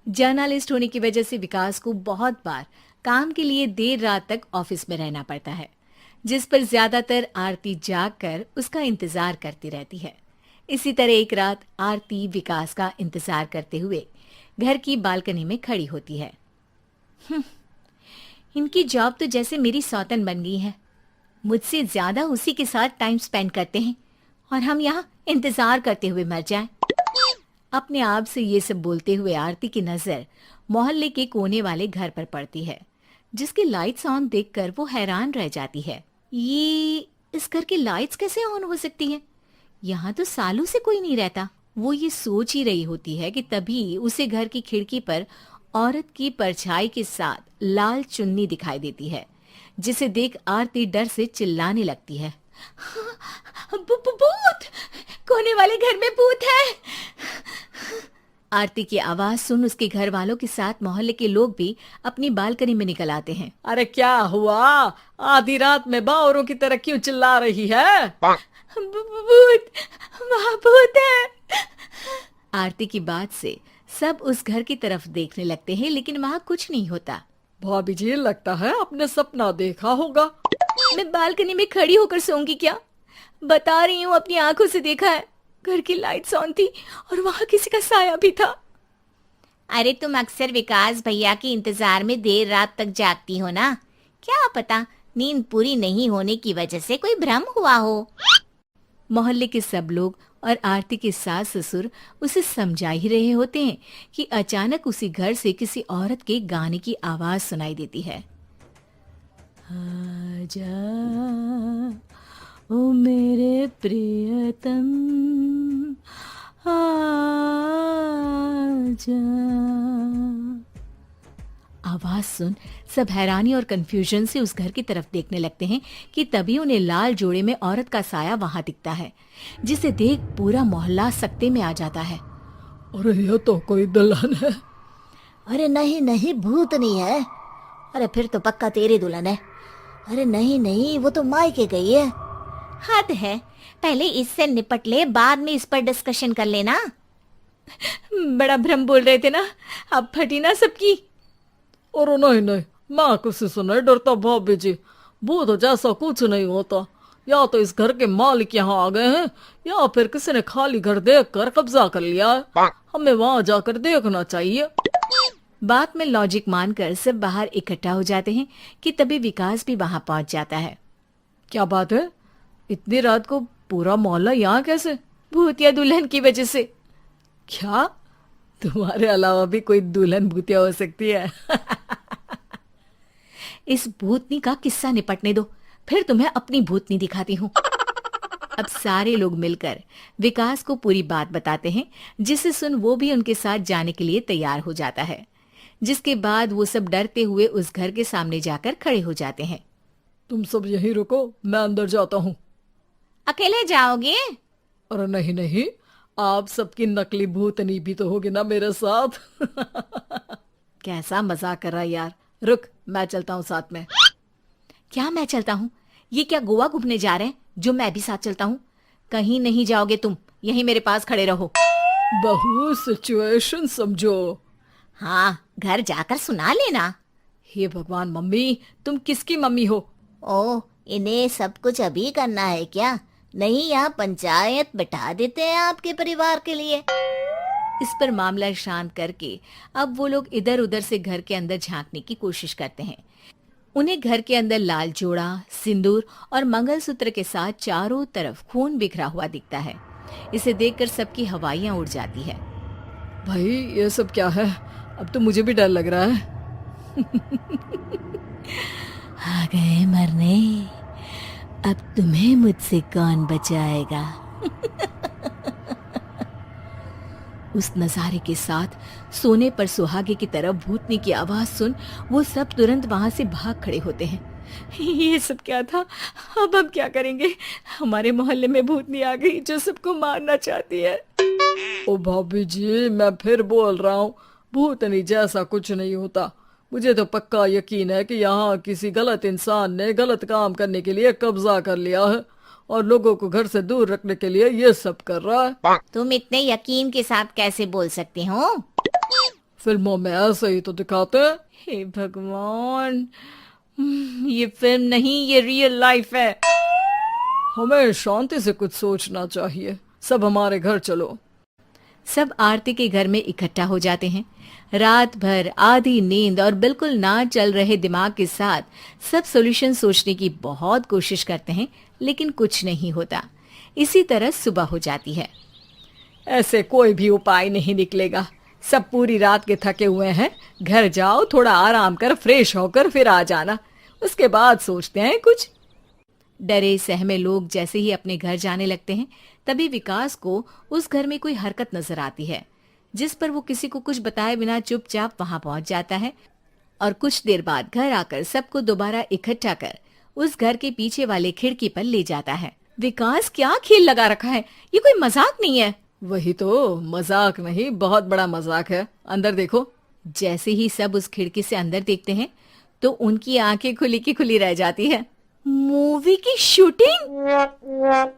Journalist होने की वजह से विकास को बहुत बार काम के लिए देर रात तक ऑफिस में रहना पड़ता है, जिस पर ज्यादातर आरती जाग कर उसका इंतजार करती रहती है। इसी तरह एक रात आरती विकास का इंतजार करते हुए घर की बालकनी में खड़ी होती है। इनकी जॉब तो जैसे मेरी सौतन बन गई है। मुझसे ज्यादा उसी के साथ टाइम स्पेंड करते हैं और हम यहाँ इंतजार करते हुए मर जाएं। अपने आप से ये सब बोलते हुए आरती की नजर मोहल्ले के कोने वाले घर पर पड़ती है, जिसकी लाइट्स ऑन देखकर वो हैरान रह जाती है। ये इस घर की लाइट्स कैसे ऑन हो सकती हैं? यहाँ तो सालों से कोई नहीं रहता। वो ये सोच ही रही होती है कि तभी उसे घर की खिड़की पर औरत की परछाई के साथ लाल चुन्नी दिखाई देती है, जिसे देख आरती डर से चिल्लाने लगती है। भूत! कोने वाले घर में भूत है! आरती की आवाज सुन उसके घर वालों के साथ मोहल्ले के लोग भी अपनी बालकनी में निकल आते हैं। अरे क्या हुआ? आधी रात में बावरों की तरह क्यों चिल्ला रही है? भूत! वहाँ भूत है! आरती की बात से सब उस घर की तरफ देखने लगते हैं, लेकिन वहाँ कुछ नहीं होता। भाभी जी, लगता है आपने सपना देखा होगा। मैं बालकनी में खड़ी होकर सोऊंगी क्या? बता रही हूँ, अपनी आंखों से देखा है। घर की लाइट्स ऑन थी और वहाँ किसी का साया भी था। अरे तुम अक्सर विकास भैया के इंतजार में देर रात तक जागती हो ना, क्या पता नींद पूरी नहीं होने की वजह से कोई भ्रम हुआ हो। मोहल्ले के सब लोग और आरती के सास ससुर उसे समझा ही रहे होते हैं कि अचानक उसी घर से किसी औरत के गाने की आवाज सुनाई देती है। आजा ओ मेरे प्रियतम, आजा। आवाज सुन सब हैरानी और कंफ्यूजन से उस घर की तरफ देखने लगते हैं कि तभी उन्हें लाल जोड़े में औरत का साया वहां दिखता है, जिसे देख पूरा मोहल्ला सकते में आ जाता है। अरे ये तो कोई दुल्हन है। अरे नहीं नहीं, भूत नहीं है। अरे फिर तो पक्का तेरी दुल्हन है। अरे नहीं नहीं, वो तो मायके गई है। हद है, पहले इससे निपट ले, बाद में इस पर डिस्कशन कर लेना। बड़ा भ्रम बोल रहे थे ना, अब फटी ना सबकी। और नहीं नहीं, मैं किसी से नहीं डरता भाभी जी। भूत जैसा कुछ नहीं होता। या तो इस घर के मालिक यहाँ आ गए हैं, या फिर किसी ने खाली घर देख कर कब्जा कर लिया है। हमें वहां जाकर देखना चाहिए। बात में लॉजिक मानकर सब बाहर इकट्ठा हो जाते हैं कि तभी विकास भी वहां पहुंच जाता है। क्या बात है? इतनी रात को पूरा मोहल्ला यहाँ कैसे? भूतिया दुल्हन की वजह से। क्या तुम्हारे अलावा भी कोई दुल्हन भूतिया हो सकती है? इस भूतनी का किस्सा निपटने दो, फिर तुम्हें अपनी भूतनी दिखाती हूँ। अब सारे लोग मिलकर विकास को पूरी बात बताते हैं, जिसे सुन वो भी उनके साथ जाने के लिए तैयार हो जाता है। जिसके बाद वो सब डरते हुए उस घर के सामने जाकर खड़े हो जाते हैं। तुम सब यहीं रुको, मैं अंदर जाता हूँ। अकेले जाओगे? अरे नहीं नहीं, आप सबकी नकली भूतनी भी तो होगी ना मेरे साथ। कैसा मजाक कर रहा यार। रुक, मैं चलता हूँ साथ में। क्या मैं चलता हूँ? ये क्या गोवा घूमने जा रहे हैं जो मैं भी साथ चलता हूँ? कहीं नहीं जाओगे तुम, यहीं मेरे पास खड़े रहो। बहू, सिचुएशन समझो। हाँ, घर जाकर सुना लेना। हे भगवान, मम्मी तुम किसकी मम्मी हो? ओ, इन्हें सब कुछ अभी करना है क्या? नहीं, यहाँ पंचायत बैठा देते हैं आपके परिवार के लिए। इस पर मामला शांत करके अब वो लोग इधर उधर से घर के अंदर झांकने की कोशिश करते हैं। उन्हें घर के अंदर लाल जोड़ा, सिंदूर और मंगलसूत्र के साथ चारों तरफ खून बिखरा हुआ दिखता है। इसे देखकर सबकी हवाइयां उड़ जाती है। भाई ये सब क्या है? अब तो मुझे भी डर लग रहा है। आ गए मरने, अब तुम्हें मुझसे कौन बचाएगा? उस नजारे के साथ सोने पर सुहागे की तरफ भूतनी की आवाज सुन वो सब तुरंत वहां से भाग खड़े होते हैं। ये सब क्या था? अब हम क्या करेंगे? हमारे मोहल्ले में भूतनी आ गई जो सबको मारना चाहती है। ओ भाभी जी, मैं फिर बोल रहा हूँ, भूतनी जैसा कुछ नहीं होता। मुझे तो पक्का यकीन है कि यहाँ किसी गलत इंसान ने गलत काम करने के लिए कब्जा कर लिया है और लोगों को घर से दूर रखने के लिए ये सब कर रहा है। तुम इतने यकीन के साथ कैसे बोल सकते हो? फिल्मों में ऐसे ही तो दिखाते हैं। हे भगवान, ये फिल्म नहीं, ये रियल लाइफ है। हमें शांति से कुछ सोचना चाहिए। सब हमारे घर चलो। सब आरती के घर में इकट्ठा हो जाते हैं। रात भर आधी नींद और बिल्कुल ना चल रहे दिमाग के साथ सब सॉल्यूशन सोचने की बहुत कोशिश करते हैं, लेकिन कुछ नहीं होता। इसी तरह सुबह हो जाती है। ऐसे कोई भी उपाय नहीं निकलेगा। सब पूरी रात के थके हुए हैं। घर जाओ, थोड़ा आराम कर, फ्रेश होकर फिर आ जाना। उसके बाद सोचते हैं कुछ। डरे सहमे लोग जैसे ही अपने घर जाने लगते हैं, तभी विकास को उस घर में कोई हरकत नजर आती है, जिस पर वो किसी को कुछ बताए बिना चुपचाप वहां पहुंच जाता है और कुछ देर बाद घर आकर सबको दोबारा इकट्ठा कर उस घर के पीछे वाले खिड़की पर ले जाता है। विकास, क्या खेल लगा रखा है? ये कोई मजाक नहीं है। वही तो, मजाक नहीं, बहुत बड़ा मजाक है। अंदर देखो। जैसे ही सब उस खिड़की से अंदर देखते हैं तो उनकी आंखें खुली की खुली रह जाती है। मूवी की शूटिंग!